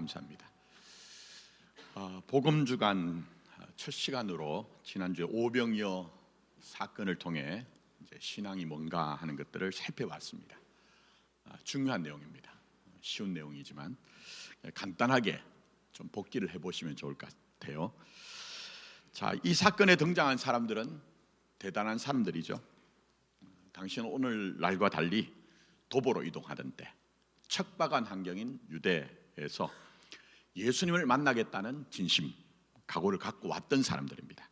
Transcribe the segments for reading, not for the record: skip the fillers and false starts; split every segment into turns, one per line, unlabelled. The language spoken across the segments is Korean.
감사합니다. 복음주간 첫 시간으로 지난주에 오병이어 사건을 통해 이제 신앙이 뭔가 하는 것들을 살펴봤습니다. 중요한 내용입니다. 쉬운 내용이지만 간단하게 좀 복기를 해보시면 좋을 것 같아요. 자, 이 사건에 등장한 사람들은 대단한 사람들이죠. 당신은 오늘날과 달리 도보로 이동하던데 척박한 환경인 유대에서 예수님을 만나겠다는 진심, 각오를 갖고 왔던 사람들입니다.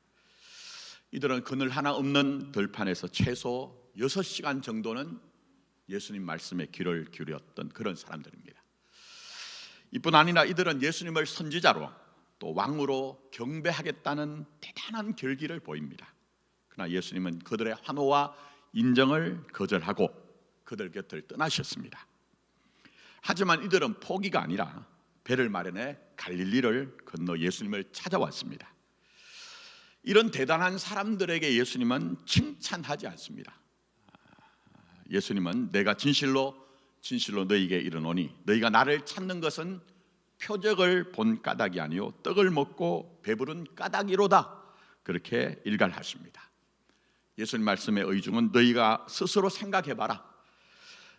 이들은 그늘 하나 없는 들판에서 최소 6시간 정도는 예수님 말씀에 귀를 기울였던 그런 사람들입니다. 이뿐 아니라 이들은 예수님을 선지자로 또 왕으로 경배하겠다는 대단한 결기를 보입니다. 그러나 예수님은 그들의 환호와 인정을 거절하고 그들 곁을 떠나셨습니다. 하지만 이들은 포기가 아니라 배를 마련해 갈릴리를 건너 예수님을 찾아왔습니다. 이런 대단한 사람들에게 예수님은 칭찬하지 않습니다. 예수님은 내가 진실로 너희에게 이르노니 너희가 나를 찾는 것은 표적을 본 까닭이 아니요 떡을 먹고 배부른 까닭이로다, 그렇게 일갈하십니다. 예수님 말씀의 의중은 너희가 스스로 생각해봐라.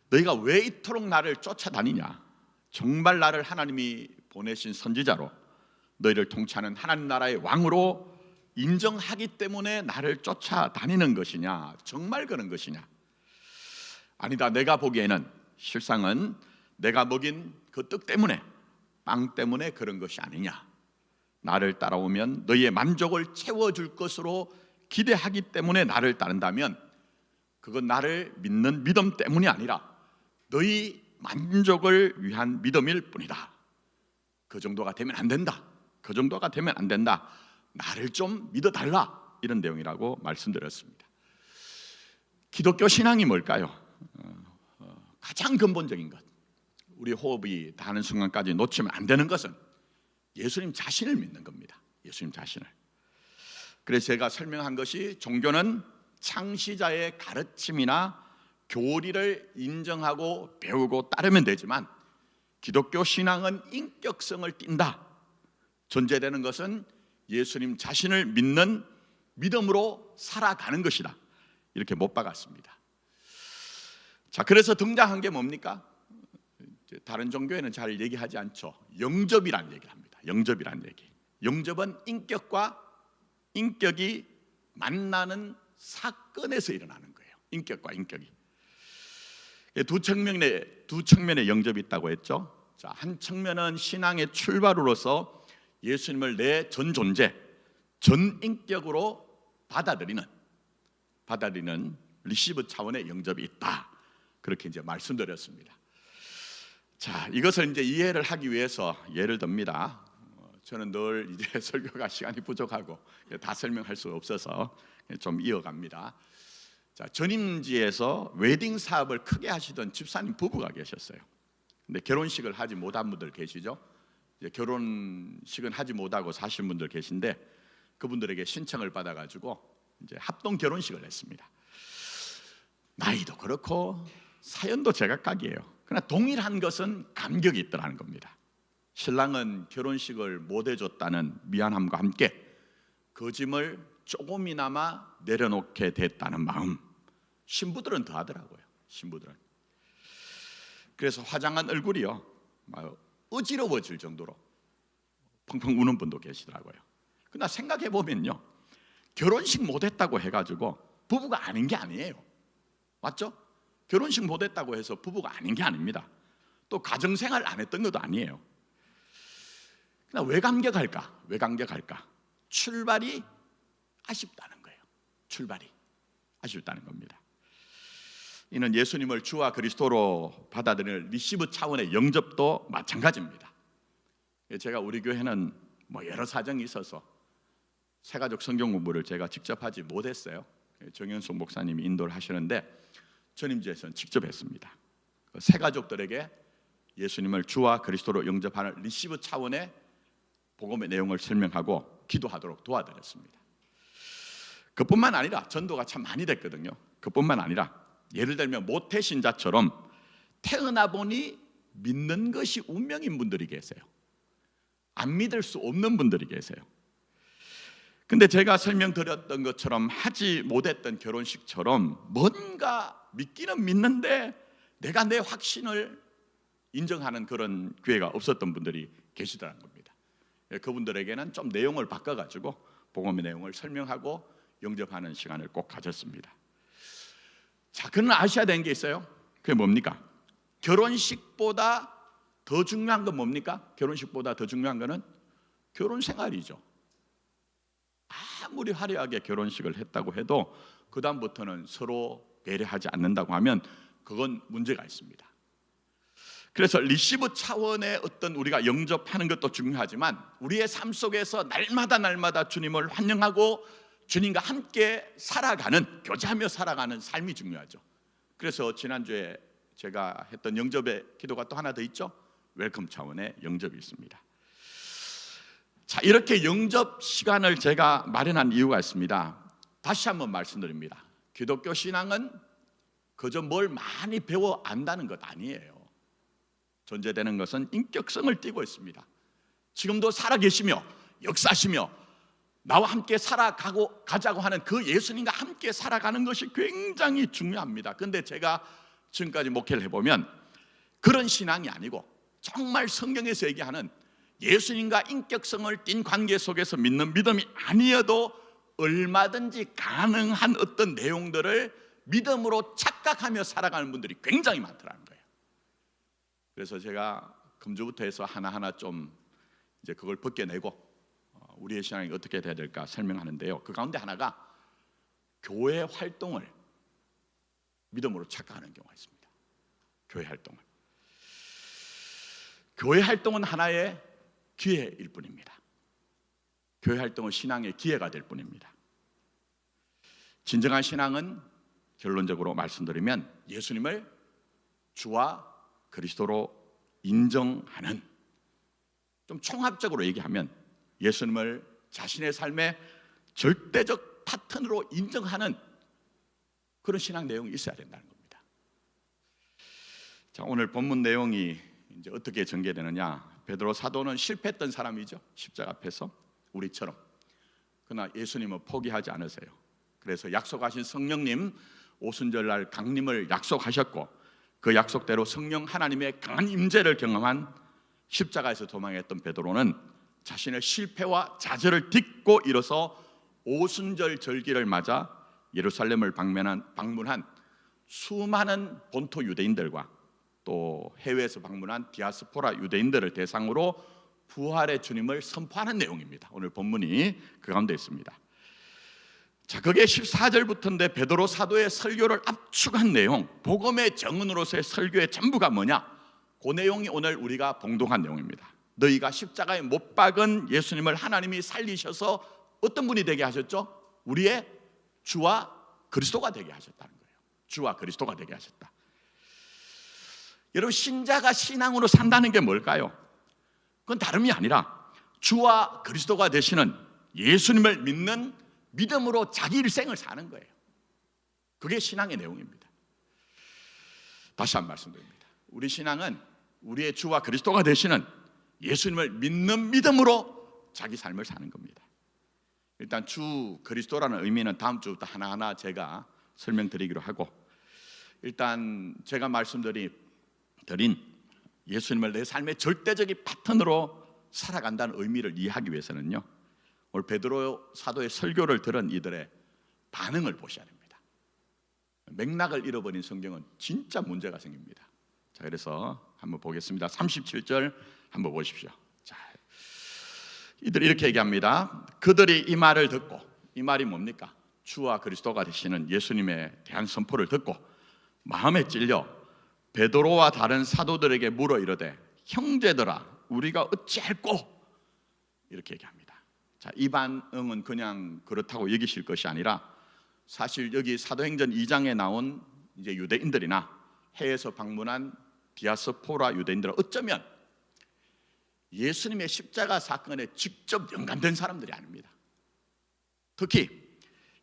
너희가 왜 이토록 나를 쫓아다니냐? 정말 나를 하나님이 보내신 선지자로 너희를 통치하는 하나님 나라의 왕으로 인정하기 때문에 나를 쫓아다니는 것이냐? 정말 그런 것이냐? 아니다, 내가 보기에는 실상은 내가 먹인 그 떡 때문에, 빵 때문에 그런 것이 아니냐. 나를 따라오면 너희의 만족을 채워줄 것으로 기대하기 때문에 나를 따른다면 그건 나를 믿는 믿음 때문이 아니라 너희 만족을 위한 믿음일 뿐이다. 그 정도가 되면 안 된다. 그 정도가 되면 안 된다. 나를 좀 믿어달라. 이런 내용이라고 말씀드렸습니다. 기독교 신앙이 뭘까요? 가장 근본적인 것, 우리 호흡이 닿는 순간까지 놓치면 안 되는 것은 예수님 자신을 믿는 겁니다. 예수님 자신을. 그래서 제가 설명한 것이 종교는 창시자의 가르침이나 교리를 인정하고 배우고 따르면 되지만 기독교 신앙은 인격성을 띈다. 존재되는 것은 예수님 자신을 믿는 믿음으로 살아가는 것이다. 이렇게 못 박았습니다. 자, 그래서 등장한 게 뭡니까? 다른 종교에는 잘 얘기하지 않죠. 영접이라는 얘기를 합니다. 영접이라는 얘기. 영접은 인격과 인격이 만나는 사건에서 일어나는 거예요. 인격과 인격이. 두 측면의 영접이 있다고 했죠. 자, 한 측면은 신앙의 출발으로서 예수님을 내 전 존재, 전 인격으로 받아들이는 리시브 차원의 영접이 있다. 그렇게 이제 말씀드렸습니다. 자, 이것을 이제 이해를 하기 위해서 예를 듭니다. 저는 늘 이제 설교가 시간이 부족하고 다 설명할 수 없어서 좀 이어갑니다. 자, 전임지에서 웨딩 사업을 크게 하시던 집사님 부부가 계셨어요. 근데 결혼식을 하지 못한 분들 계시죠? 이제 결혼식은 하지 못하고 사신 분들 계신데 그분들에게 신청을 받아가지고 이제 합동 결혼식을 했습니다. 나이도 그렇고 사연도 제각각이에요. 그러나 동일한 것은 감격이 있더라는 겁니다. 신랑은 결혼식을 못 해줬다는 미안함과 함께 그 짐을 조금이나마 내려놓게 됐다는 마음, 신부들은 더 하더라고요. 신부들은. 그래서 화장한 얼굴이요 어지러워질 정도로 펑펑 우는 분도 계시더라고요. 그러나 생각해보면요, 결혼식 못했다고 해가지고 부부가 아닌 게 아니에요. 맞죠? 결혼식 못했다고 해서 부부가 아닌 게 아닙니다. 또 가정생활 안 했던 것도 아니에요. 그러나 왜 감격할까? 왜 감격할까? 출발이 아쉽다는 거예요. 출발이 아쉽다는 겁니다. 이는 예수님을 주와 그리스도로 받아들이는 리시브 차원의 영접도 마찬가지입니다. 제가 우리 교회는 여러 사정이 있어서 새가족 성경 공부를 제가 직접 하지 못했어요. 정현숙 목사님이 인도를 하시는데 전임지에서는 직접 했습니다. 새가족들에게 예수님을 주와 그리스도로 영접하는 리시브 차원의 복음의 내용을 설명하고 기도하도록 도와드렸습니다. 그뿐만 아니라 전도가 참 많이 됐거든요. 그뿐만 아니라 예를 들면 모태신자처럼 태어나 보니 믿는 것이 운명인 분들이 계세요. 안 믿을 수 없는 분들이 계세요. 근데 제가 설명드렸던 것처럼 하지 못했던 결혼식처럼 뭔가 믿기는 믿는데 내가 내 확신을 인정하는 그런 기회가 없었던 분들이 계시더라는 겁니다. 그분들에게는 좀 내용을 바꿔가지고 복음의 내용을 설명하고 영접하는 시간을 꼭 가졌습니다. 자, 그러나 아셔야 되는 게 있어요. 그게 뭡니까? 결혼식보다 더 중요한 건 뭡니까? 결혼식보다 더 중요한 거는 결혼 생활이죠. 아무리 화려하게 결혼식을 했다고 해도 그 다음부터는 서로 배려하지 않는다고 하면 그건 문제가 있습니다. 그래서 리시브 차원의 어떤 우리가 영접하는 것도 중요하지만 우리의 삶 속에서 날마다 주님을 환영하고 주님과 함께 살아가는, 교제하며 살아가는 삶이 중요하죠. 그래서 지난주에 제가 했던 영접의 기도가 또 하나 더 있죠. 웰컴 차원의 영접이 있습니다. 자, 이렇게 영접 시간을 제가 마련한 이유가 있습니다. 다시 한번 말씀드립니다. 기독교 신앙은 그저 뭘 많이 배워 안다는 것 아니에요. 존재되는 것은 인격성을 띠고 있습니다. 지금도 살아계시며 역사하시며 나와 함께 가자고 하는 그 예수님과 함께 살아가는 것이 굉장히 중요합니다. 그런데 제가 지금까지 목회를 해보면 그런 신앙이 아니고 정말 성경에서 얘기하는 예수님과 인격성을 띤 관계 속에서 믿는 믿음이 아니어도 얼마든지 가능한 어떤 내용들을 믿음으로 착각하며 살아가는 분들이 굉장히 많더라는 거예요. 그래서 제가 금주부터 해서 하나하나 좀 이제 그걸 벗겨내고 우리의 신앙이 어떻게 돼야 될까 설명하는데요. 그 가운데 하나가 교회 활동을 믿음으로 착각하는 경우가 있습니다. 교회 활동은 하나의 기회일 뿐입니다. 교회 활동은 신앙의 기회가 될 뿐입니다. 진정한 신앙은 결론적으로 말씀드리면 예수님을 주와 그리스도로 인정하는, 좀 총합적으로 얘기하면 예수님을 자신의 삶의 절대적 파트너로 인정하는 그런 신앙 내용이 있어야 된다는 겁니다. 자, 오늘 본문 내용이 이제 어떻게 전개되느냐? 베드로 사도는 실패했던 사람이죠. 십자가 앞에서 우리처럼. 그러나 예수님은 포기하지 않으세요. 그래서 약속하신 성령님 오순절날 강림을 약속하셨고 그 약속대로 성령 하나님의 강한 임재를 경험한 십자가에서 도망했던 베드로는 자신의 실패와 좌절을 딛고 일어서 오순절 절기를 맞아 예루살렘을 방문한 수많은 본토 유대인들과 또 해외에서 방문한 디아스포라 유대인들을 대상으로 부활의 주님을 선포하는 내용입니다. 오늘 본문이 그 가운데 있습니다. 자, 그게 14절부터인데 베드로 사도의 설교를 압축한 내용, 복음의 정은으로서의 설교의 전부가 뭐냐? 그 내용이 오늘 우리가 봉독한 내용입니다. 너희가 십자가에 못 박은 예수님을 하나님이 살리셔서 어떤 분이 되게 하셨죠? 우리의 주와 그리스도가 되게 하셨다는 거예요. 주와 그리스도가 되게 하셨다. 여러분, 신자가 신앙으로 산다는 게 뭘까요? 그건 다름이 아니라 주와 그리스도가 되시는 예수님을 믿는 믿음으로 자기 일생을 사는 거예요. 그게 신앙의 내용입니다. 다시 한 번 말씀드립니다. 우리 신앙은 우리의 주와 그리스도가 되시는 예수님을 믿는 믿음으로 자기 삶을 사는 겁니다. 일단 주 그리스도라는 의미는 다음 주부터 하나하나 제가 설명드리기로 하고, 일단 제가 말씀드린 예수님을 내 삶의 절대적인 파트너로 살아간다는 의미를 이해하기 위해서는요, 오늘 베드로 사도의 설교를 들은 이들의 반응을 보셔야 됩니다. 맥락을 잃어버린 성경은 진짜 문제가 생깁니다. 자, 그래서 한번 보겠습니다. 37절 한번 보십시오. 자, 이들이 이렇게 얘기합니다. 그들이 이 말을 듣고, 이 말이 뭡니까? 주와 그리스도가 되시는 예수님에 대한 선포를 듣고 마음에 찔려 베드로와 다른 사도들에게 물어 이르되 형제들아 우리가 어찌할꼬? 이렇게 얘기합니다. 자, 이 반응은 그냥 그렇다고 여기실 것이 아니라 사실 여기 사도행전 2장에 나온 이제 유대인들이나 해외에서 방문한 디아스포라 유대인들은 어쩌면 예수님의 십자가 사건에 직접 연관된 사람들이 아닙니다. 특히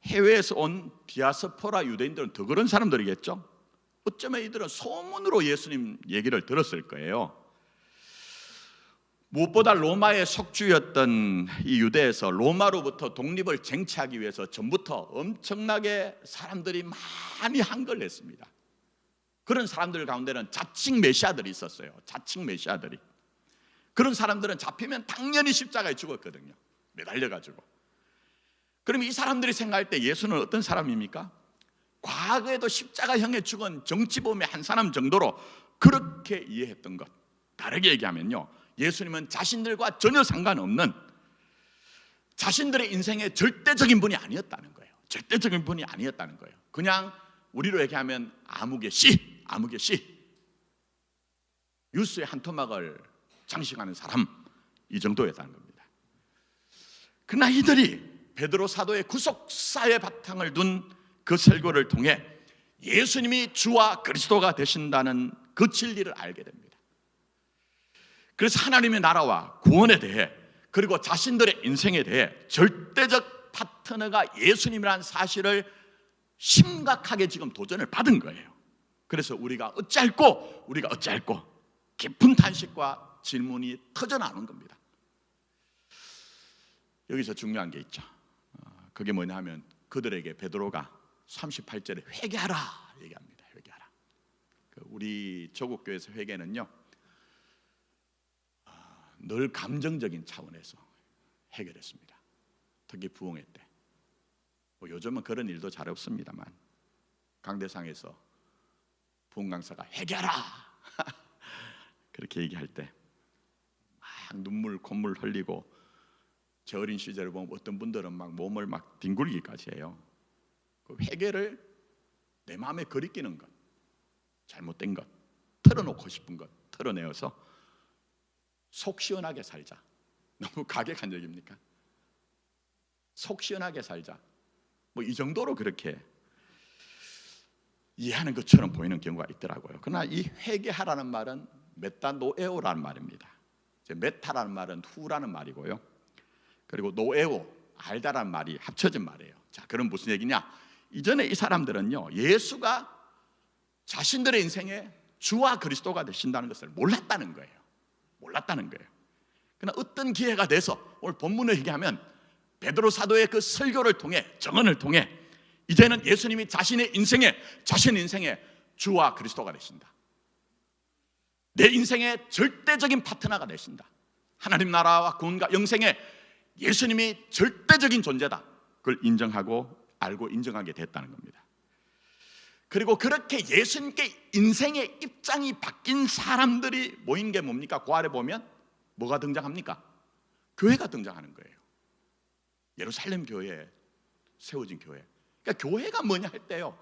해외에서 온 디아스포라 유대인들은 더 그런 사람들이겠죠. 어쩌면 이들은 소문으로 예수님 얘기를 들었을 거예요. 무엇보다 로마의 속주였던 이 유대에서 로마로부터 독립을 쟁취하기 위해서 전부터 엄청나게 사람들이 많이 한걸냈습니다. 그런 사람들 가운데는 자칭 메시아들이 있었어요. 자칭 메시아들이. 그런 사람들은 잡히면 당연히 십자가에 죽었거든요. 매달려가지고. 그럼 이 사람들이 생각할 때 예수는 어떤 사람입니까? 과거에도 십자가형에 죽은 정치범의 한 사람 정도로 그렇게 이해했던 것. 다르게 얘기하면요, 예수님은 자신들과 전혀 상관없는, 자신들의 인생의 절대적인 분이 아니었다는 거예요. 절대적인 분이 아니었다는 거예요. 그냥 우리로 얘기하면 아무개 씨, 아무개 씨, 뉴스의 한 토막을 장식하는 사람, 이 정도였다는 겁니다. 그러나 이들이 베드로 사도의 구속사의 바탕을 둔 그 설교를 통해 예수님이 주와 그리스도가 되신다는 그 진리를 알게 됩니다. 그래서 하나님의 나라와 구원에 대해, 그리고 자신들의 인생에 대해 절대적 파트너가 예수님이라는 사실을 심각하게 지금 도전을 받은 거예요. 그래서 우리가 어찌할꼬 깊은 탄식과 질문이 터져나오는 겁니다. 여기서 중요한 게 있죠. 그게 뭐냐 하면 그들에게 베드로가 38절에 회개하라 얘기합니다. 회개하라. 우리 조국교회에서 회개는요, 늘 감정적인 차원에서 해결했습니다. 특히 부흥회 때. 요즘은 그런 일도 잘 없습니다만, 강대상에서 부흥 강사가 회개하라 그렇게 얘기할 때 막 눈물 콧물 흘리고, 제 어린 시절을 보면 어떤 분들은 막 몸을 막 뒹굴기까지 해요. 그 회개를 내 마음에 거리끼는 것, 잘못된 것, 털어놓고 싶은 것 털어내어서 속 시원하게 살자. 너무 가격한 얘기입니까? 속 시원하게 살자. 뭐 이 정도로 그렇게 이해하는 것처럼 보이는 경우가 있더라고요. 그러나 이 회개하라는 말은 메타노에오라는 말입니다. 메타라는 말은 후라는 말이고요. 그리고 노에오, 알다라는 말이 합쳐진 말이에요. 자, 그럼 무슨 얘기냐? 이전에 이 사람들은요, 예수가 자신들의 인생에 주와 그리스도가 되신다는 것을 몰랐다는 거예요. 몰랐다는 거예요. 그러나 어떤 기회가 돼서 오늘 본문을 얘기하면 베드로 사도의 그 설교를 통해, 정언을 통해 이제는 예수님이 자신의 인생에 주와 그리스도가 되신다. 내 인생의 절대적인 파트너가 되신다. 하나님 나라와 구원과 영생에 예수님이 절대적인 존재다. 그걸 인정하고 알고 인정하게 됐다는 겁니다. 그리고 그렇게 예수님께 인생의 입장이 바뀐 사람들이 모인 게 뭡니까? 그 아래 보면 뭐가 등장합니까? 교회가 등장하는 거예요. 예루살렘 교회에 세워진 교회. 그러니까 교회가 뭐냐 할 때요,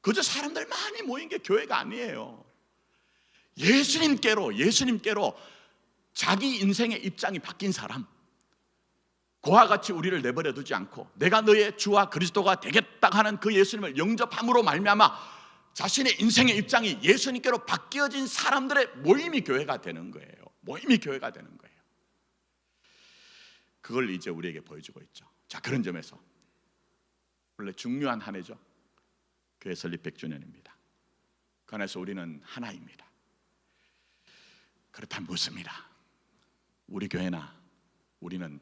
그저 사람들 많이 모인 게 교회가 아니에요. 예수님께로 자기 인생의 입장이 바뀐 사람, 그와 같이 우리를 내버려 두지 않고 내가 너의 주와 그리스도가 되겠다 하는 그 예수님을 영접함으로 말미암아 자신의 인생의 입장이 예수님께로 바뀌어진 사람들의 모임이 교회가 되는 거예요. 모임이 교회가 되는 거예요. 그걸 이제 우리에게 보여주고 있죠. 자, 그런 점에서 원래 중요한 한 해죠. 교회 설립 100주년입니다. 그 안에서 우리는 하나입니다. 그렇다면 묻습니다. 우리 교회나 우리는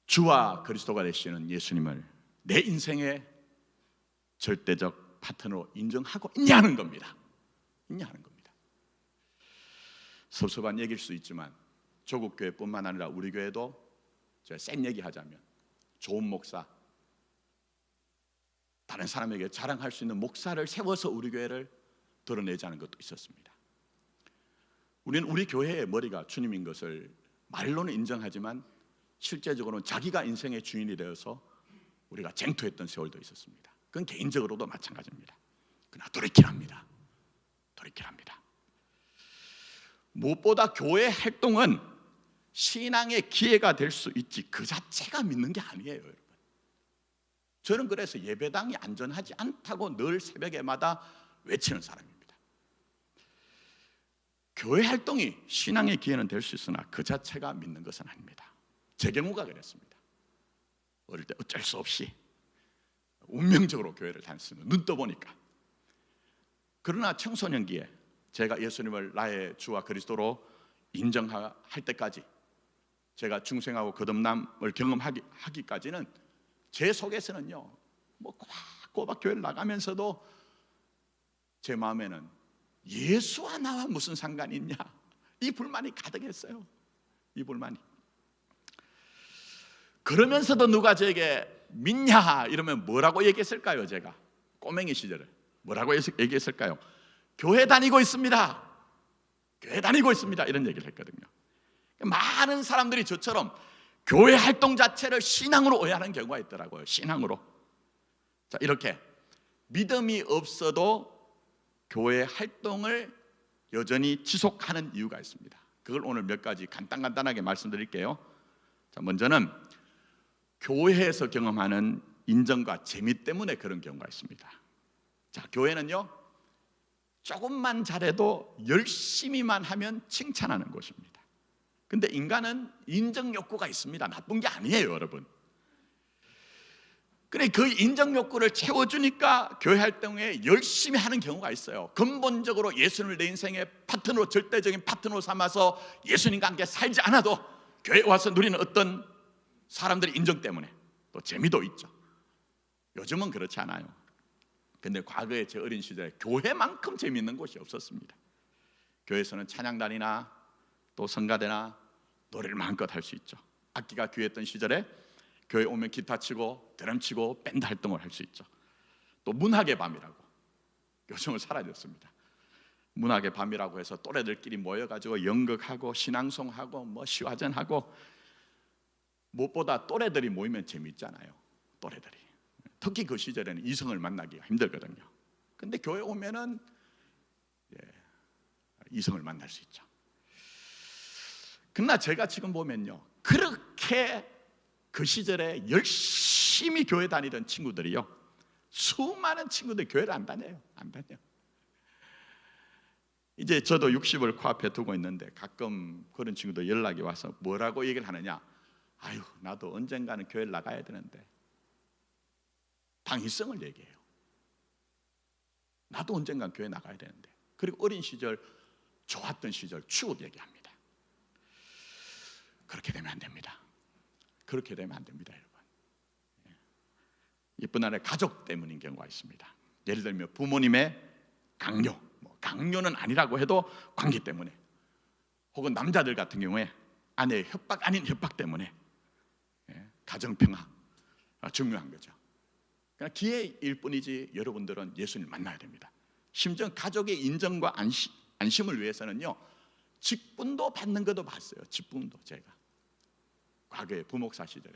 주와 그리스도가 되시는 예수님을 내 인생의 절대적 파트너로 인정하고 있냐는 겁니다. 있냐는 겁니다. 섭섭한 얘기일 수 있지만 조국교회뿐만 아니라 우리 교회도 제가 센 얘기하자면 좋은 목사, 다른 사람에게 자랑할 수 있는 목사를 세워서 우리 교회를 드러내자는 것도 있었습니다. 우리는 우리 교회의 머리가 주님인 것을 말로는 인정하지만 실제적으로는 자기가 인생의 주인이 되어서 우리가 쟁투했던 세월도 있었습니다. 그건 개인적으로도 마찬가지입니다. 그러나 돌이키랍니다. 무엇보다 교회 활동은 신앙의 기회가 될 수 있지 그 자체가 믿는 게 아니에요, 여러분. 저는 그래서 예배당이 안전하지 않다고 늘 새벽에마다 외치는 사람입니다. 교회 활동이 신앙의 기회는 될 수 있으나 그 자체가 믿는 것은 아닙니다. 제 경우가 그랬습니다. 어릴 때 어쩔 수 없이 운명적으로 교회를 다녔습니다. 눈 떠보니까. 그러나 청소년기에 제가 예수님을 나의 주와 그리스도로 인정할 때까지, 제가 중생하고 거듭남을 경험하기까지는 제 속에서는요, 뭐 꼬박 교회를 나가면서도 제 마음에는 예수와 나와 무슨 상관이 있냐, 이 불만이 가득했어요. 이 불만이. 그러면서도 누가 저에게 믿냐 이러면 뭐라고 얘기했을까요? 제가 꼬맹이 시절에 뭐라고 얘기했을까요? 교회 다니고 있습니다. 교회 다니고 있습니다. 이런 얘기를 했거든요. 많은 사람들이 저처럼 교회 활동 자체를 신앙으로 오해하는 경우가 있더라고요. 신앙으로. 자, 이렇게 믿음이 없어도 교회 활동을 여전히 지속하는 이유가 있습니다. 그걸 오늘 몇 가지 간단하게 말씀드릴게요. 자, 먼저는 교회에서 경험하는 인정과 재미 때문에 그런 경우가 있습니다. 자, 교회는요, 조금만 잘해도 열심히만 하면 칭찬하는 곳입니다. 근데 인간은 인정 욕구가 있습니다. 나쁜 게 아니에요, 여러분. 그래, 그 인정 욕구를 채워주니까 교회 활동에 열심히 하는 경우가 있어요. 근본적으로 예수님을 내 인생의 파트너로, 절대적인 파트너로 삼아서 예수님과 함께 살지 않아도 교회에 와서 누리는 어떤 사람들의 인정 때문에 또 재미도 있죠. 요즘은 그렇지 않아요. 근데 과거에 제 어린 시절에 교회만큼 재미있는 곳이 없었습니다. 교회에서는 찬양단이나 또 성가대나 노래를 마음껏 할 수 있죠. 악기가 귀했던 시절에 교회 오면 기타 치고 드럼 치고 밴드 활동을 할 수 있죠. 또 문학의 밤이라고, 요즘은 사라졌습니다. 문학의 밤이라고 해서 또래들끼리 모여가지고 연극하고 신앙송하고 뭐 시화전하고, 무엇보다 또래들이 모이면 재밌잖아요. 또래들이. 특히 그 시절에는 이성을 만나기가 힘들거든요. 근데 교회 오면은 이성을 만날 수 있죠. 그러나 제가 지금 보면요, 그렇게 그 시절에 열심히 교회 다니던 친구들이요, 수많은 친구들이 교회를 안 다녀요. 안 다녀. 이제 저도 60을 코앞에 두고 있는데 가끔 그런 친구들 연락이 와서 뭐라고 얘기를 하느냐, 아유, 나도 언젠가는 교회를 나가야 되는데, 당위성을 얘기해요. 나도 언젠간 교회 나가야 되는데. 그리고 어린 시절, 좋았던 시절 추억 얘기합니다. 그렇게 되면 안 됩니다. 그렇게 되면 안 됩니다, 여러분. 이뿐 아니라 가족 때문인 경우가 있습니다. 예를 들면 부모님의 강요, 강요는 아니라고 해도 관계 때문에, 혹은 남자들 같은 경우에 아내의 협박 아닌 협박 때문에 가정평화 중요한 거죠. 그냥 기회일 뿐이지 여러분들은 예수님을 만나야 됩니다. 심지어 가족의 인정과 안심을 위해서는요, 직분도 받는 것도 봤어요. 직분도. 제가 과거에 부목사 시절에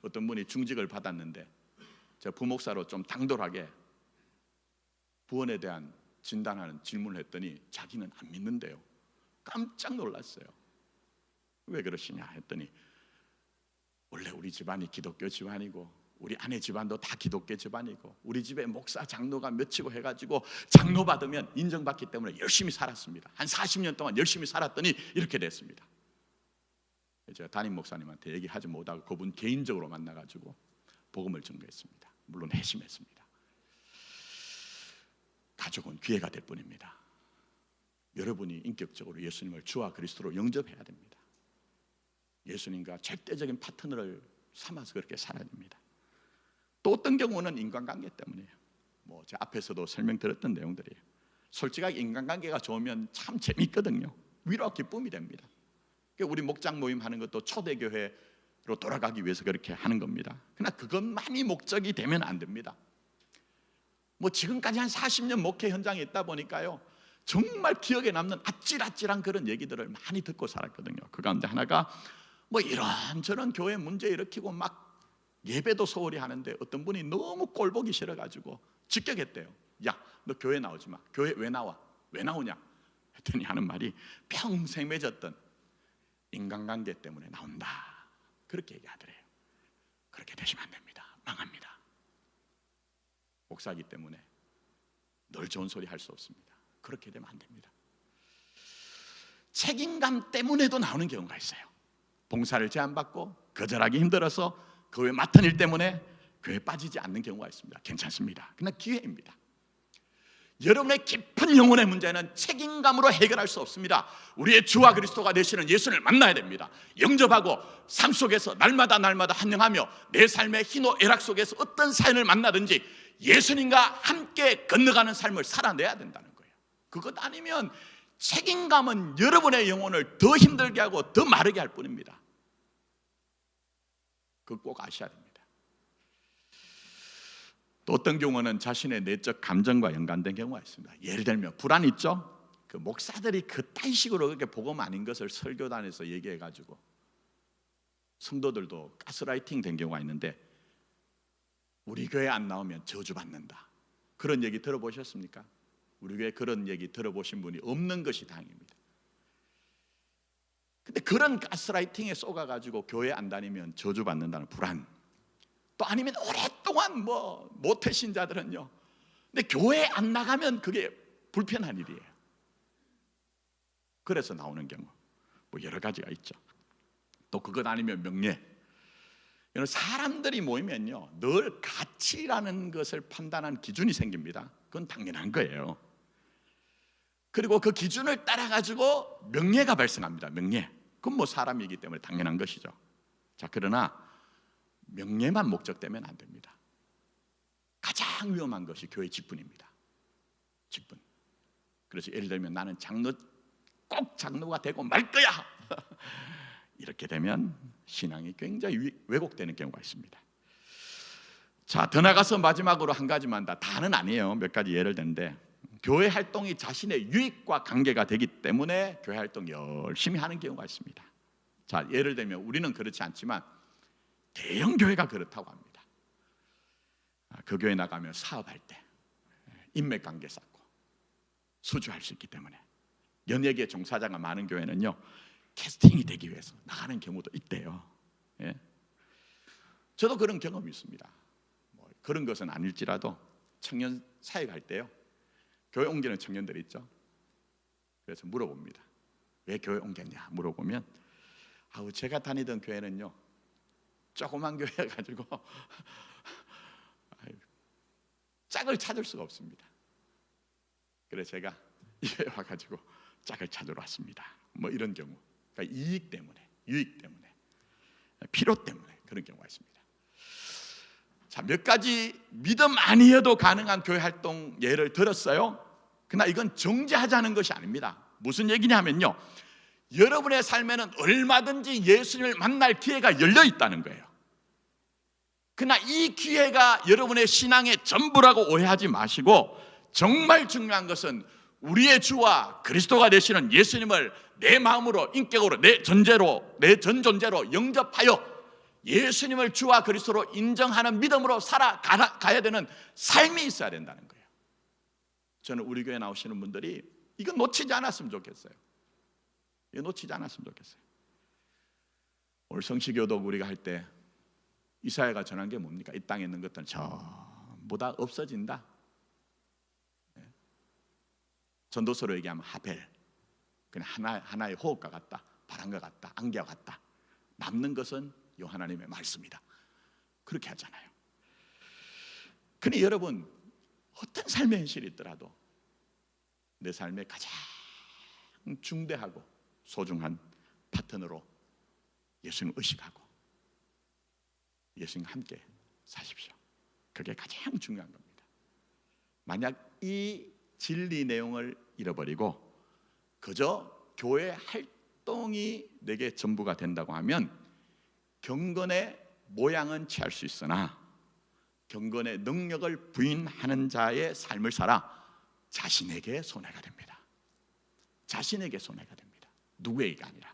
어떤 분이 중직을 받았는데 제가 부목사로 좀 당돌하게 구원에 대한 진단하는 질문을 했더니 자기는 안 믿는데요. 깜짝 놀랐어요. 왜 그러시냐 했더니, 원래 우리 집안이 기독교 집안이고 우리 아내 집안도 다 기독교 집안이고 우리 집에 목사 장로가 몇이고 해가지고 장로 받으면 인정받기 때문에 열심히 살았습니다. 한 40년 동안 열심히 살았더니 이렇게 됐습니다. 제가 담임 목사님한테 얘기하지 못하고 그분 개인적으로 만나가지고 복음을 전거했습니다. 물론 회심했습니다. 가족은 기회가 될 뿐입니다. 여러분이 인격적으로 예수님을 주와 그리스도로 영접해야 됩니다. 예수님과 절대적인 파트너를 삼아서 그렇게 살아야 됩니다. 또 어떤 경우는 인간관계 때문이에요. 제 앞에서도 설명드렸던 내용들이에요. 솔직하게 인간관계가 좋으면 참 재밌거든요. 위로와 기쁨이 됩니다. 우리 목장 모임 하는 것도 초대교회로 돌아가기 위해서 그렇게 하는 겁니다. 그러나 그것만이 목적이 되면 안 됩니다. 지금까지 한 40년 목회 현장에 있다 보니까요, 정말 기억에 남는 아찔아찔한 그런 얘기들을 많이 듣고 살았거든요. 그 가운데 하나가 이런저런 교회 문제 일으키고 막 예배도 소홀히 하는데 어떤 분이 너무 꼴보기 싫어가지고 직격했대요. 야, 너 교회 나오지 마. 교회 왜 나와? 왜 나오냐? 했더니 하는 말이, 평생 맺었던 인간관계 때문에 나온다. 그렇게 얘기하더래요. 그렇게 되시면 안 됩니다. 망합니다. 목사이기 때문에 늘 좋은 소리 할 수 없습니다. 그렇게 되면 안 됩니다. 책임감 때문에도 나오는 경우가 있어요. 봉사를 제안받고 거절하기 힘들어서 그 외 맡은 일 때문에 교회에 빠지지 않는 경우가 있습니다. 괜찮습니다. 그냥 기회입니다. 여러분의 깊은 영혼의 문제는 책임감으로 해결할 수 없습니다. 우리의 주와 그리스도가 되시는 예수를 만나야 됩니다. 영접하고 삶 속에서 날마다 한영하며 내 삶의 희노애락 속에서 어떤 사연을 만나든지 예수님과 함께 건너가는 삶을 살아내야 된다는 거예요. 그것 아니면 책임감은 여러분의 영혼을 더 힘들게 하고 더 마르게 할 뿐입니다. 그거 꼭 아셔야 됩니다. 또 어떤 경우는 자신의 내적 감정과 연관된 경우가 있습니다. 예를 들면 불안 있죠? 그 목사들이 그딴 식으로 그렇게 복음 아닌 것을 설교단에서 얘기해가지고 성도들도 가스라이팅 된 경우가 있는데, 우리 교회 안 나오면 저주받는다, 그런 얘기 들어보셨습니까? 우리 교회 그런 얘기 들어보신 분이 없는 것이 다행입니다. 근데 그런 가스라이팅에 쏘가가지고 교회 안 다니면 저주받는다는 불안, 또 아니면 오랫동안 모태신자들은요, 근데 교회 안 나가면 그게 불편한 일이에요. 그래서 나오는 경우 여러 가지가 있죠. 또 그것 아니면 명예. 사람들이 모이면요, 늘 가치라는 것을 판단하는 기준이 생깁니다. 그건 당연한 거예요. 그리고 그 기준을 따라 가지고 명예가 발생합니다. 명예. 그건 사람이기 때문에 당연한 것이죠. 자, 그러나 명예만 목적되면 안 됩니다. 가장 위험한 것이 교회 직분입니다. 직분. 그래서 예를 들면 나는 꼭 장로가 되고 말 거야. 이렇게 되면 신앙이 굉장히 왜곡되는 경우가 있습니다. 자, 더 나가서 마지막으로 한 가지만, 다는 아니에요. 몇 가지 예를 드는데, 교회 활동이 자신의 유익과 관계가 되기 때문에 교회 활동 열심히 하는 경우가 있습니다. 자, 예를 들면 우리는 그렇지 않지만 대형 교회가 그렇다고 합니다. 그 교회 나가면 사업할 때 인맥관계 쌓고 수주할 수 있기 때문에, 연예계 종사자가 많은 교회는요, 캐스팅이 되기 위해서 나가는 경우도 있대요. 예? 저도 그런 경험이 있습니다. 그런 것은 아닐지라도 청년 사회 갈 때요, 교회 옮기는 청년들이 있죠. 그래서 물어봅니다. 왜 교회 옮겼냐 물어보면, 제가 다니던 교회는요, 조그만 교회 가지고 짝을 찾을 수가 없습니다. 그래서 제가 이 교회 와가지고 짝을 찾으러 왔습니다. 이런 경우, 그러니까 이익 때문에, 유익 때문에, 필요 때문에 그런 경우가 있습니다. 자, 몇 가지 믿음 아니어도 가능한 교회 활동 예를 들었어요. 그러나 이건 정죄하자는 것이 아닙니다. 무슨 얘기냐면요, 여러분의 삶에는 얼마든지 예수님을 만날 기회가 열려 있다는 거예요. 그러나 이 기회가 여러분의 신앙의 전부라고 오해하지 마시고, 정말 중요한 것은 우리의 주와 그리스도가 되시는 예수님을 내 마음으로, 인격으로, 내 전 존재로 영접하여 예수님을 주와 그리스도로 인정하는 믿음으로 살아가야 되는 삶이 있어야 된다는 거예요. 저는 우리 교회 나오시는 분들이 이거 놓치지 않았으면 좋겠어요. 이거 놓치지 않았으면 좋겠어요. 오늘 성시교도 우리가 할 때 이사야가 전한 게 뭡니까? 이 땅에 있는 것들은 전부 다 없어진다. 전도서로 얘기하면 하벨, 그냥 하나의 호흡과 같다, 바람과 같다, 안개와 같다. 남는 것은 요 하나님의 말씀이다. 그렇게 하잖아요. 그러니 여러분, 어떤 삶의 현실이 있더라도 내 삶의 가장 중대하고 소중한 파트너로 예수님을 의식하고 예수님과 함께 사십시오. 그게 가장 중요한 겁니다. 만약 이 진리 내용을 잃어버리고 그저 교회 활동이 내게 전부가 된다고 하면 경건의 모양은 취할 수 있으나 경건의 능력을 부인하는 자의 삶을 살아 자신에게 손해가 됩니다. 자신에게 손해가 됩니다. 누구에게 아니라.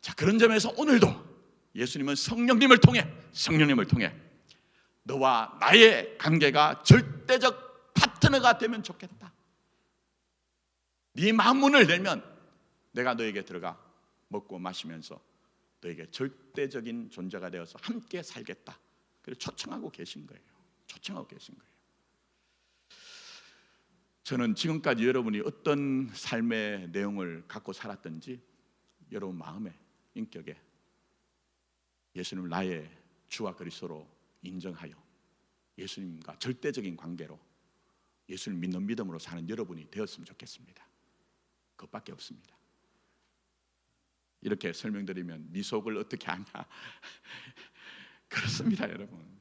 자, 그런 점에서 오늘도 예수님은 성령님을 통해 너와 나의 관계가 절대적 파트너가 되면 좋겠다. 네 마음 문을 열면 내가 너에게 들어가 먹고 마시면서 너에게 절대적인 존재가 되어서 함께 살겠다. 그래서 초청하고 계신 거예요. 저는 지금까지 여러분이 어떤 삶의 내용을 갖고 살았든지 여러분 마음에, 인격에 예수님을 나의 주와 그리스도로 인정하여 예수님과 절대적인 관계로 예수를 믿는 믿음으로 사는 여러분이 되었으면 좋겠습니다. 그것밖에 없습니다. 이렇게 설명드리면 네 속을 어떻게 아냐? 그렇습니다, 여러분.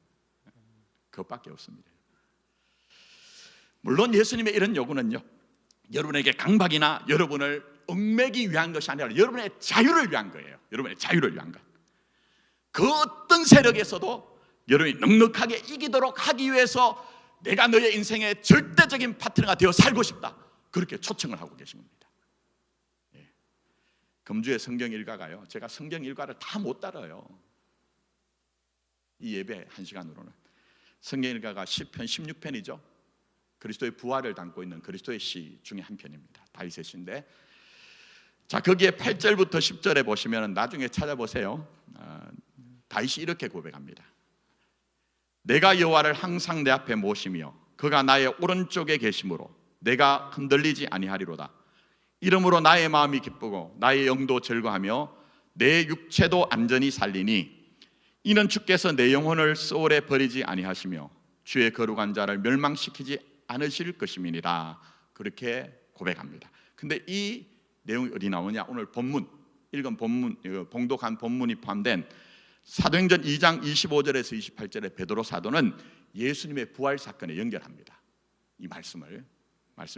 그것밖에 없습니다. 물론 예수님의 이런 요구는요, 여러분에게 강박이나 여러분을 얽매기 위한 것이 아니라 여러분의 자유를 위한 거예요. 여러분의 자유를 위한 것. 그 어떤 세력에서도 여러분이 넉넉하게 이기도록 하기 위해서 내가 너의 인생의 절대적인 파트너가 되어 살고 싶다, 그렇게 초청을 하고 계신 겁니다. 금주의 성경 일과가요, 제가 성경 일과를 다 못 따라요. 이 예배 1시간으로는 성경 일과가 시편 16편이죠. 그리스도의 부활을 담고 있는 그리스도의 시 중에 한 편입니다. 다윗의 시인데, 자, 거기에 8절부터 10절에 보시면 나중에 찾아보세요. 다윗이 이렇게 고백합니다. 내가 여호와를 항상 내 앞에 모시며 그가 나의 오른쪽에 계심으로 내가 흔들리지 아니하리로다. 이러므로 나의 마음이 기쁘고 나의 영도 즐거하며 내 육체도 안전히 살리니 이는 주께서 내 영혼을 소울에 버리지 아니하시며 주의 거룩한 자를 멸망시키지 않으실 것임이니라. 그렇게 고백합니다. 근데 이 내용이 어디 나오냐? 오늘 본문, 읽은 본문, 봉독한 본문이 포함된 사도행전 2장 25절에서 28절의 베드로 사도는 예수님의 부활 사건에 연결합니다. 이 말씀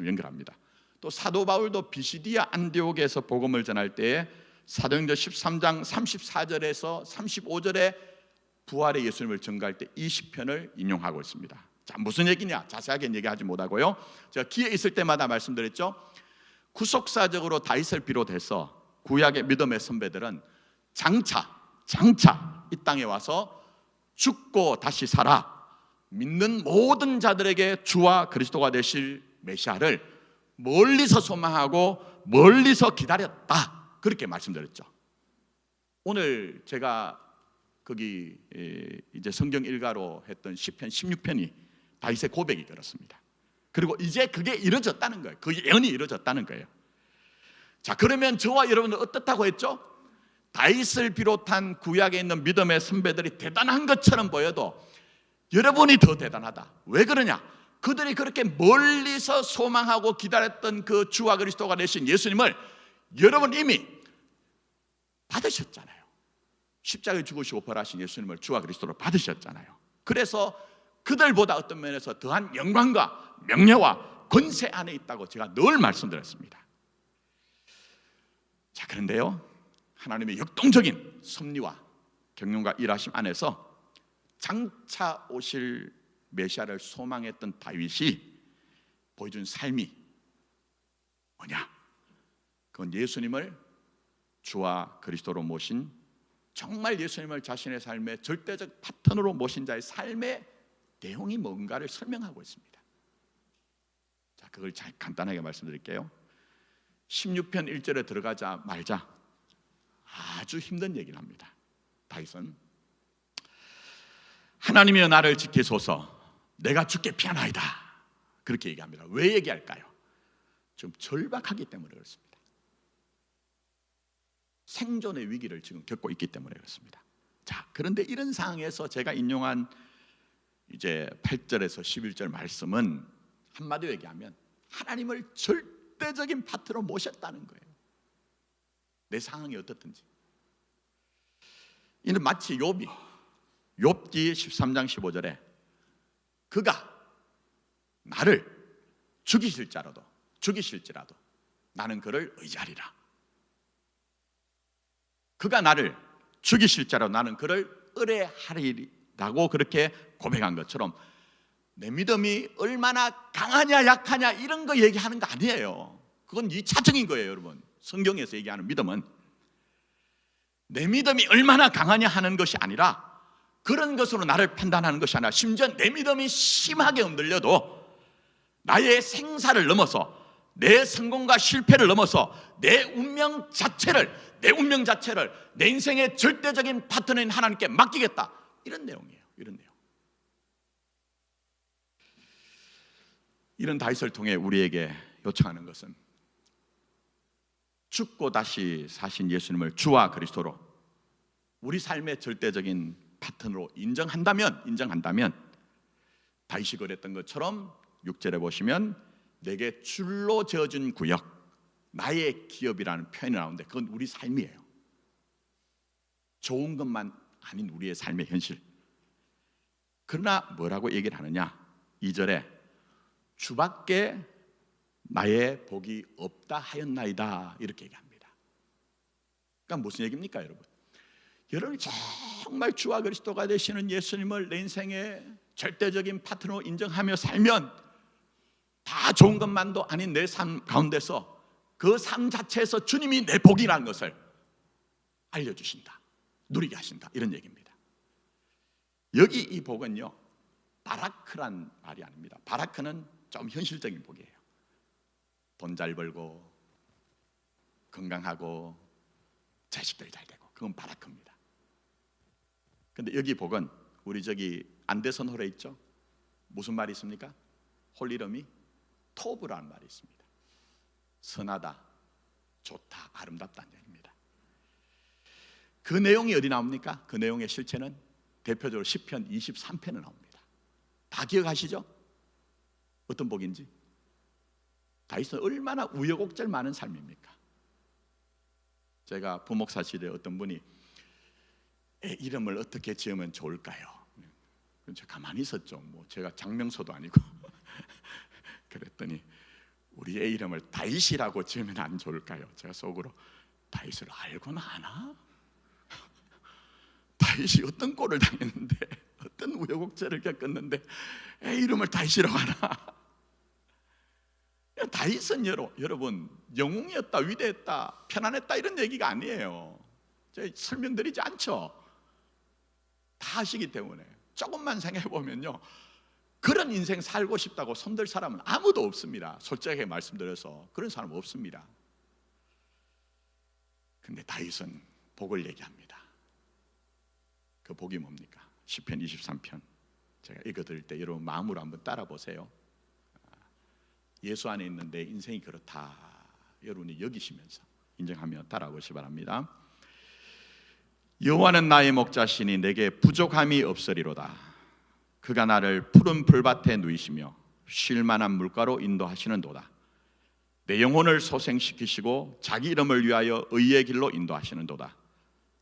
연결합니다. 또 사도 바울도 비시디아 안디옥에서 복음을 전할 때에 사도행전 13장 34절에서 35절에 부활의 예수님을 전가할 때 이 시편을 인용하고 있습니다. 자, 무슨 얘기냐? 자세하게 얘기하지 못하고요, 제가 기회 있을 때마다 말씀드렸죠. 구속사적으로 다윗을 비롯해서 구약의 믿음의 선배들은 장차 이 땅에 와서 죽고 다시 살아 믿는 모든 자들에게 주와 그리스도가 되실 메시아를 멀리서 소망하고 멀리서 기다렸다, 그렇게 말씀드렸죠. 오늘 제가 거기 이제 성경 일가로 했던 시편 16편이 다윗의 고백이 그렇습니다. 그리고 이제 그게 이루어졌다는 거예요. 그 예언이 이루어졌다는 거예요. 자, 그러면 저와 여러분은 어떻다고 했죠? 다윗을 비롯한 구약에 있는 믿음의 선배들이 대단한 것처럼 보여도 여러분이 더 대단하다. 왜 그러냐? 그들이 그렇게 멀리서 소망하고 기다렸던 그 주와 그리스도가 되신 예수님을 여러분 이미 받으셨잖아요. 십자가에 죽으시고 벌하신 예수님을 주와 그리스도로 받으셨잖아요. 그래서 그들보다 어떤 면에서 더한 영광과 명예와 권세 안에 있다고 제가 늘 말씀드렸습니다. 자, 그런데요, 하나님의 역동적인 섭리와 경륜과 일하심 안에서 장차 오실 메시아를 소망했던 다윗이 보여준 삶이 뭐냐? 그건 예수님을 주와 그리스도로 모신, 정말 예수님을 자신의 삶의 절대적 파트너로 모신 자의 삶의 내용이 뭔가를 설명하고 있습니다. 자, 그걸 잘 간단하게 말씀드릴게요. 16편 1절에 들어가자 말자 아주 힘든 얘기를 합니다. 다윗은 하나님이여 나를 지키소서 내가 죽게 피하나이다, 그렇게 얘기합니다. 왜 얘기할까요? 지금 절박하기 때문에 그렇습니다. 생존의 위기를 지금 겪고 있기 때문에 그렇습니다. 자, 그런데 이런 상황에서 제가 인용한 이제 8절에서 11절 말씀은 한마디로 얘기하면 하나님을 절대적인 파트로 모셨다는 거예요. 내 상황이 어떻든지. 이는 마치 욥기 13장 15절에 그가 나를 죽이실지라도 나는 그를 의지하리라. 그가 나를 죽이실지라도 나는 그를 의뢰하리라고 그렇게 고백한 것처럼 내 믿음이 얼마나 강하냐 약하냐 이런 거 얘기하는 거 아니에요. 그건 2차적인 거예요, 여러분. 성경에서 얘기하는 믿음은 내 믿음이 얼마나 강하냐 하는 것이 아니라, 그런 것으로 나를 판단하는 것이 아니라, 심지어 내 믿음이 심하게 흔들려도 나의 생사를 넘어서 내 성공과 실패를 넘어서 내 운명 자체를 내 인생의 절대적인 파트너인 하나님께 맡기겠다, 이런 내용이에요. 이런 내용. 이런 다윗을 통해 우리에게 요청하는 것은 죽고 다시 사신 예수님을 주와 그리스도로 우리 삶의 절대적인 파트너로 인정한다면 다윗이 그랬던 것처럼 6절에 보시면 내게 줄로 지어준 구역, 나의 기업이라는 표현이 나오는데 그건 우리 삶이에요. 좋은 것만 아닌 우리의 삶의 현실. 그러나 뭐라고 얘기를 하느냐? 2절에 주밖에 나의 복이 없다 하였나이다 이렇게 얘기합니다. 그러니까 무슨 얘기입니까, 여러분? 여러분이 정말 주와 그리스도가 되시는 예수님을 내 인생의 절대적인 파트너로 인정하며 살면 다 좋은 것만도 아닌 내 삶 가운데서 그 삶 자체에서 주님이 내 복이라는 것을 알려주신다, 누리게 하신다, 이런 얘기입니다. 여기 이 복은요, 바라크란 말이 아닙니다. 바라크는 좀 현실적인 복이에요. 돈 잘 벌고 건강하고 자식들 잘 되고, 그건 바라크입니다. 근데 여기 복은 우리 저기 안대선 홀에 있죠? 무슨 말이 있습니까? 홀 이름이 토브라는 말이 있습니다. 선하다, 좋다, 아름답다는 얘기입니다. 그 내용이 어디 나옵니까? 그 내용의 실체는 대표적으로 시편 23편에 나옵니다. 다 기억하시죠? 어떤 복인지? 다윗은 얼마나 우여곡절 많은 삶입니까? 제가 부목사실에 어떤 분이 애 이름을 어떻게 지으면 좋을까요? 제가 가만히 있었죠. 뭐 제가 장명소도 아니고 그랬더니 우리 애 이름을 다윗이라고 지으면 안 좋을까요? 제가 속으로 다윗을 알고나 아나? 다윗이 어떤 꼴을 당했는데, 어떤 우여곡절을 겪었는데 애 이름을 다윗이라고 하나? 다윗은 여러분 영웅이었다, 위대했다, 편안했다 이런 얘기가 아니에요. 제가 설명드리지 않죠. 다 아시기 때문에. 조금만 생각해 보면요, 그런 인생 살고 싶다고 손들 사람은 아무도 없습니다. 솔직하게 말씀드려서 그런 사람 없습니다. 근데 다윗은 복을 얘기합니다. 그 복이 뭡니까? 시편 23편 제가 읽어드릴 때 여러분 마음으로 한번 따라 보세요. 예수 안에 있는 내 인생이 그렇다, 여러분이 여기시면서 인정하며 따라오시 바랍니다. 여호와는 나의 목자시니 내게 부족함이 없으리로다. 그가 나를 푸른 풀밭에 누이시며 쉴 만한 물가로 인도하시는도다. 내 영혼을 소생시키시고 자기 이름을 위하여 의의 길로 인도하시는도다.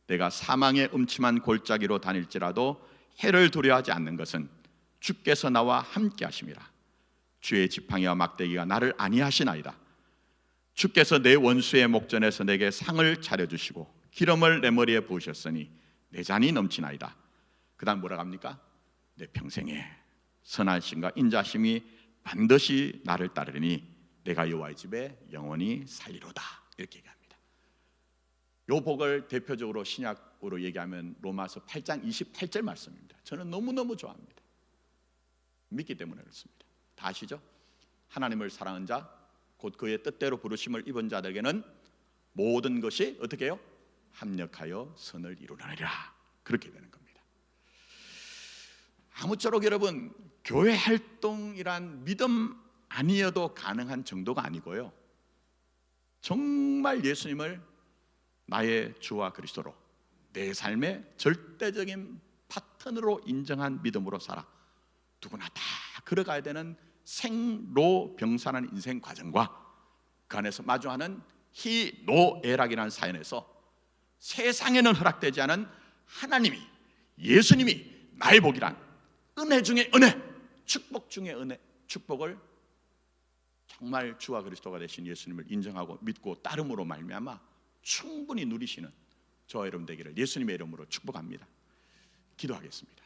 내가 사망의 음침한 골짜기로 다닐지라도 해를 두려워하지 않는 것은 주께서 나와 함께 하심이라. 주의 지팡이와 막대기가 나를 안위하시나이다. 주께서 내 원수의 목전에서 내게 상을 차려주시고 기름을 내 머리에 부으셨으니 내 잔이 넘치나이다. 그 다음 뭐라 합니까? 내 평생에 선하심과 인자심이 반드시 나를 따르니 내가 여호와의 집에 영원히 살리로다, 이렇게 얘기합니다. 요 복을 대표적으로 신약으로 얘기하면 로마서 8장 28절 말씀입니다. 저는 너무너무 좋아합니다. 믿기 때문에 그렇습니다. 다 아시죠? 하나님을 사랑한 자 곧 그의 뜻대로 부르심을 입은 자들에게는 모든 것이 어떻게 해요? 합력하여 선을 이루느니라, 그렇게 되는 겁니다. 아무쪼록 여러분, 교회 활동이란 믿음 아니어도 가능한 정도가 아니고요, 정말 예수님을 나의 주와 그리스도로 내 삶의 절대적인 파트너로 인정한 믿음으로 살아 누구나 다 걸어가야 되는 생로병사라는 인생 과정과 그 안에서 마주하는 희노애락이라는 사연에서 세상에는 허락되지 않은 하나님이, 예수님이 나의 복이란 은혜 중에 은혜, 축복 중에 은혜, 축복을 정말 주와 그리스도가 되신 예수님을 인정하고 믿고 따름으로 말미암아 충분히 누리시는 저와 여러분 되기를 예수님의 이름으로 축복합니다. 기도하겠습니다.